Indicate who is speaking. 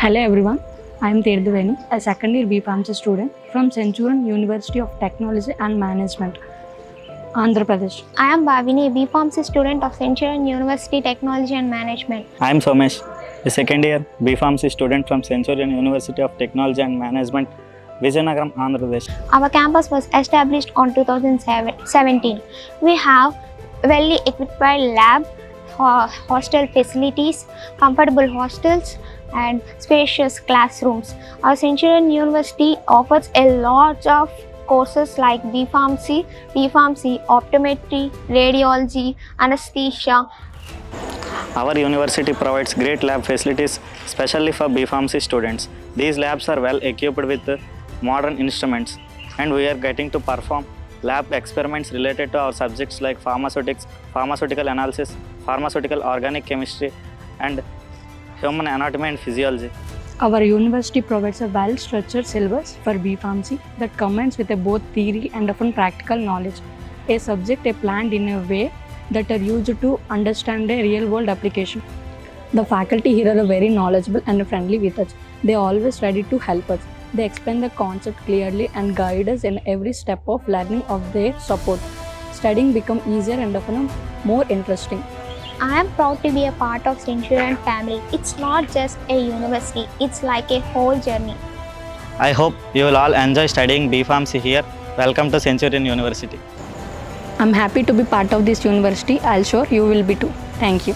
Speaker 1: Hello everyone, I am Terduveni, a second year B.Pharmacy student from Centurion University of Technology and Management, Andhra Pradesh.
Speaker 2: I am Bhavini, a B.Pharmacy student of Centurion University Technology and Management.
Speaker 3: I am Somesh, a second year B.Pharmacy student from Centurion University of Technology and Management, Viziangaram, Andhra Pradesh.
Speaker 2: Our campus was established on 2017. We have well equipped lab, hostel facilities, comfortable hostels, and spacious classrooms. Our Centurion University offers a lot of courses like B.Pharmacy, optometry, radiology, anesthesia.
Speaker 3: Our university provides great lab facilities, especially for B.Pharmacy students. These labs are well equipped with modern instruments, and we are getting to perform lab experiments related to our subjects like pharmaceutics, pharmaceutical analysis, pharmaceutical organic chemistry, and human anatomy and physiology.
Speaker 1: Our university provides a well-structured syllabus for B.Pharmacy that combines with both theory and often practical knowledge. A subject is planned in a way that are used to understand a real-world application. The faculty here are very knowledgeable and friendly with us. They are always ready to help us. They explain the concept clearly and guide us in every step of learning of their support. Studying becomes easier and often more interesting.
Speaker 2: I am proud to be a part of Centurion family. It's not just a university, it's like a whole journey.
Speaker 3: I hope you will all enjoy studying B.Pharmacy here. Welcome to Centurion University.
Speaker 1: I'm happy to be part of this university. I'll sure you will be too. Thank you.